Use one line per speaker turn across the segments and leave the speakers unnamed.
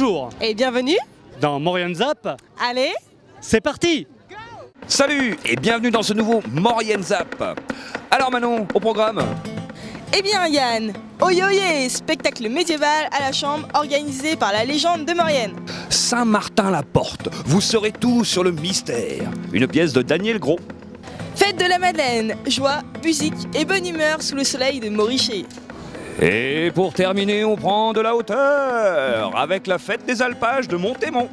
Bonjour
Et bienvenue
dans Maurienne Zap.
Allez,
C'est parti.
Salut et bienvenue dans ce nouveau Maurienne Zap. Alors Manon, au programme.
eh bien Yann, Oyoye, spectacle médiéval à la chambre organisé par la légende de Maurienne.
Saint-Martin-la-Porte, vous saurez tout sur le mystère. Une pièce de Daniel Gros.
Fête de la Madeleine, joie, musique et bonne humeur sous le soleil de Moricher.
Et pour terminer, on prend de la hauteur avec la fête des alpages de Montémont.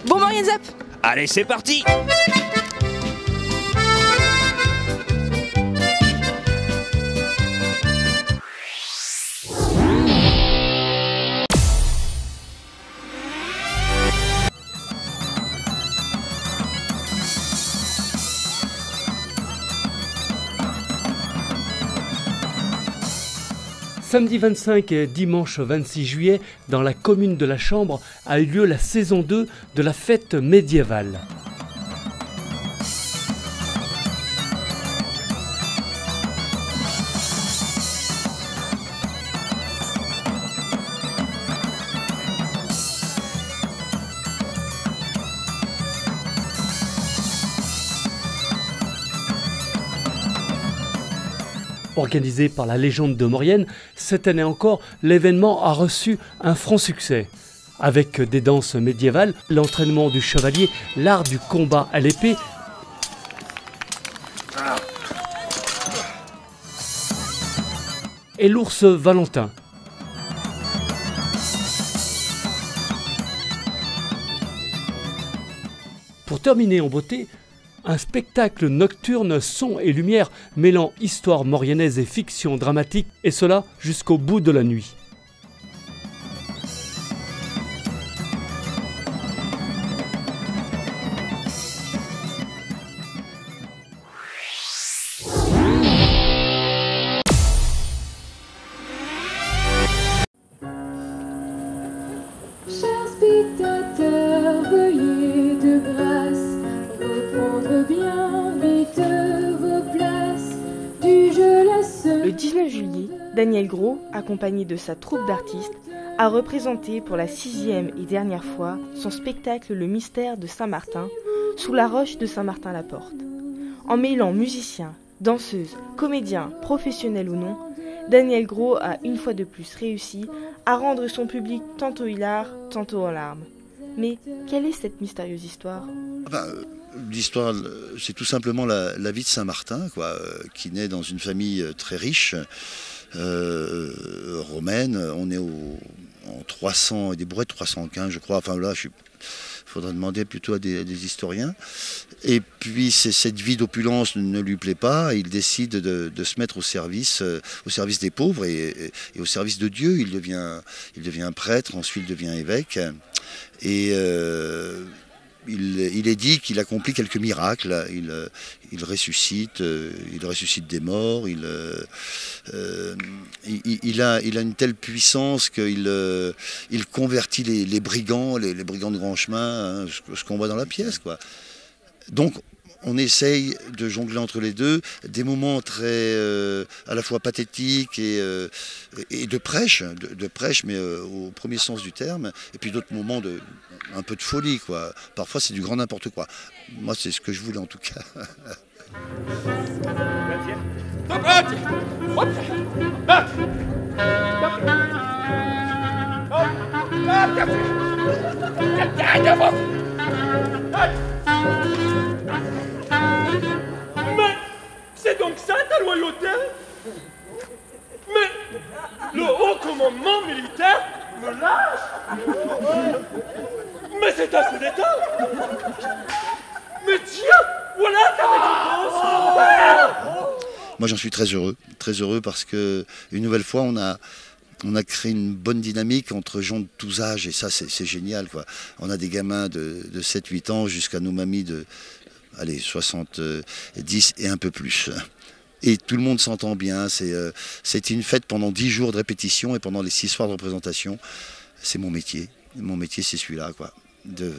Bon Maurienne Zap.
Allez, c'est parti.
Samedi 25 et dimanche 26 juillet, dans la commune de la Chambre, a eu lieu la saison 2 de la fête médiévale. Organisé par la légende de Maurienne, cette année encore, l'événement a reçu un franc succès. Avec des danses médiévales, l'entraînement du chevalier, l'art du combat à l'épée, et l'ours Valentin. Pour terminer en beauté, un spectacle nocturne, son et lumière mêlant histoire mauriennaise et fiction dramatique, et cela jusqu'au bout de la nuit.
Chers spectateurs, veuillez de grâce reprendre bien vite vos places du jeu la seule.
Le 19 juillet, Daniel Gros, accompagné de sa troupe d'artistes, a représenté pour la 6e et dernière fois son spectacle Le Mystère de Saint-Martin, sous la roche de Saint-Martin-la-Porte. En mêlant musiciens, danseuses, comédiens, professionnels ou non, Daniel Gros a une fois de plus réussi à rendre son public tantôt hilar, tantôt en larmes. Mais quelle est cette mystérieuse histoire ?
L'histoire, c'est tout simplement la vie de Saint-Martin, quoi, qui naît dans une famille très riche, romaine. On est en 300, des bourrées de 315, je crois. Enfin là, faudrait demander plutôt à des historiens. Et puis cette vie d'opulence ne lui plaît pas. Il décide de se mettre au service des pauvres et au service de Dieu. Il devient prêtre, ensuite il devient évêque. Et il est dit qu'il accomplit quelques miracles. Il ressuscite des morts. Il a une telle puissance qu'il convertit les brigands, les brigands de grand chemin, hein, ce qu'on voit dans la pièce, quoi. Donc on essaye de jongler entre les deux, des moments très à la fois pathétiques et de prêche, mais au premier sens du terme, et puis d'autres moments un peu de folie, quoi. Parfois c'est du grand n'importe quoi. Moi c'est ce que je voulais en tout cas.
Mais c'est donc ça ta loyauté? Mais le haut commandement militaire me lâche? Mais c'est un coup d'État! Mais tiens, voilà ta récompense!
Moi j'en suis très heureux parce que une nouvelle fois on a créé une bonne dynamique entre gens de tous âges et ça c'est génial, quoi. On a des gamins de 7-8 ans jusqu'à nos mamies de 70 et un peu plus. Et tout le monde s'entend bien, c'était une fête pendant 10 jours de répétition et pendant les 6 soirs de représentation. C'est mon métier. Mon métier c'est celui-là, quoi, de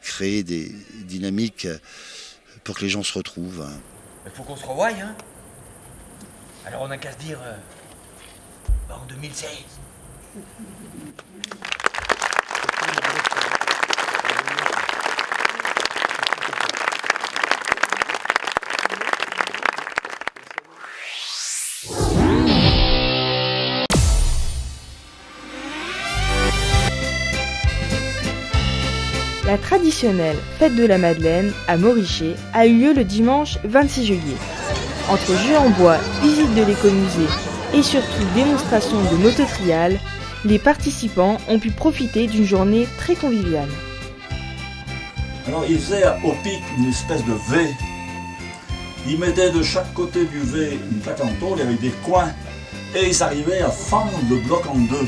créer des dynamiques pour que les gens se retrouvent.
Il faut qu'on se revoie, hein. Alors on n'a qu'à se dire en 2016.
La traditionnelle fête de la Madeleine à Morichet a eu lieu le dimanche 26 juillet. Entre jeux en bois, visite de l'écomusée et surtout démonstration de mototrial, les participants ont pu profiter d'une journée très conviviale.
Alors ils faisaient au pic une espèce de V. Ils mettaient de chaque côté du V une plaque en tôle avec des coins et ils arrivaient à fendre le bloc en deux.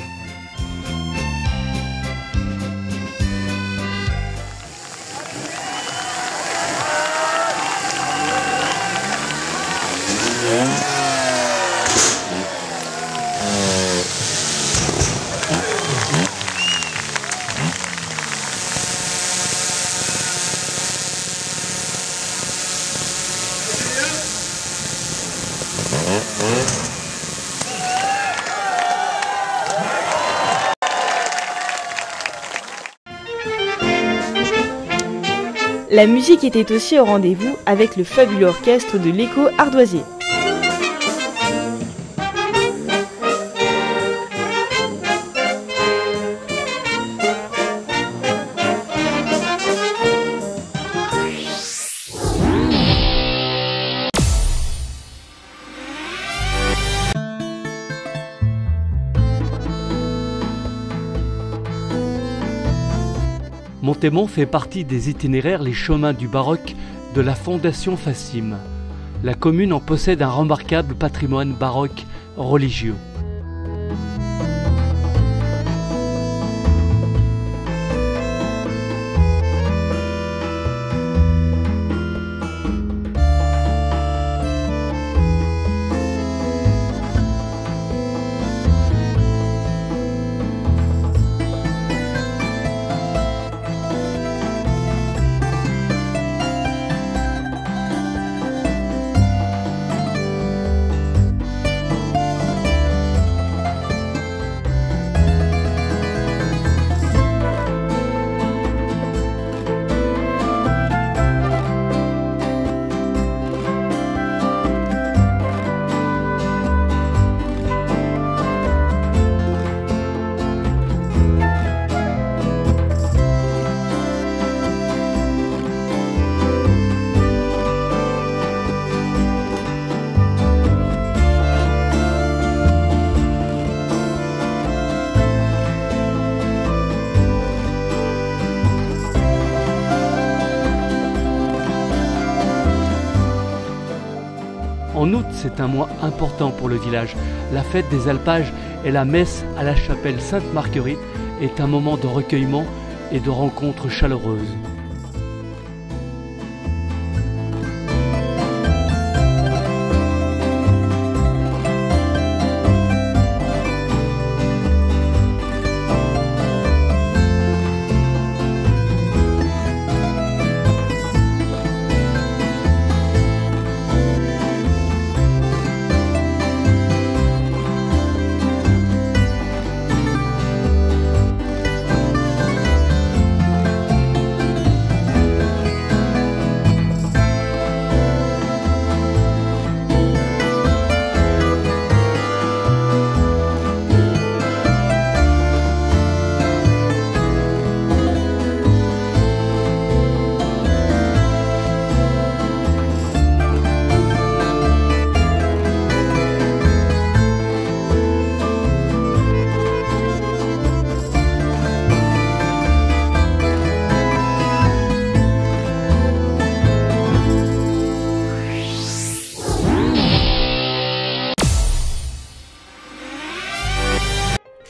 La musique était aussi au rendez-vous avec le fabuleux orchestre de l'Écho ardoisier.
Montémont fait partie des itinéraires Les Chemins du Baroque de la Fondation Fassim. La commune en possède un remarquable patrimoine baroque religieux. En août, c'est un mois important pour le village. La fête des alpages et la messe à la chapelle Sainte-Marguerite est un moment de recueillement et de rencontres chaleureuses.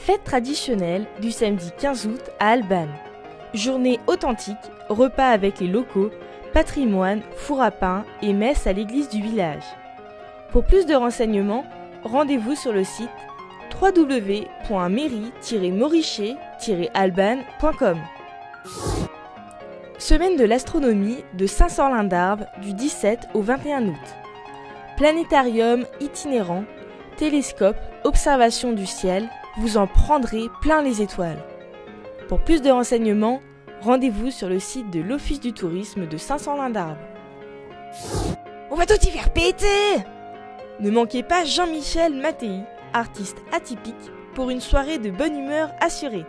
Fête traditionnelle du samedi 15 août à Albanne. Journée authentique, repas avec les locaux, patrimoine, four à pain et messe à l'église du village. Pour plus de renseignements, rendez-vous sur le site www.mairie-morichet-albanne.com. Semaine de l'astronomie de Saint-Sorlin-d'Arves du 17 au 21 août. Planétarium itinérant, télescope, observation du ciel, vous en prendrez plein les étoiles. Pour plus de renseignements, rendez-vous sur le site de l'Office du tourisme de Saint-Sorlin-d'Arves. On va tout y faire péter! Ne manquez pas Jean-Michel Mattei, artiste atypique, pour une soirée de bonne humeur assurée.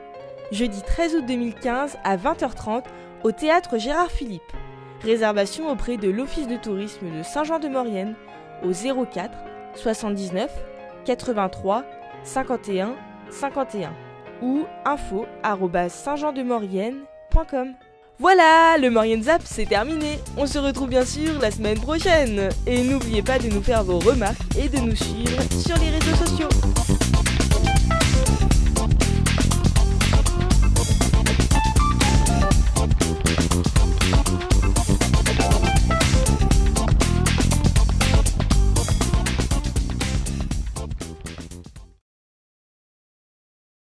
Jeudi 13 août 2015 à 20h30 au théâtre Gérard Philippe. Réservation auprès de l'Office de tourisme de Saint-Jean-de-Maurienne au 04 79 83 51 51 ou info@saintjeandemaurienne.com. Voilà, le Maurienne Zap c'est terminé. On se retrouve bien sûr la semaine prochaine. Et n'oubliez pas de nous faire vos remarques et de nous suivre sur les réseaux sociaux.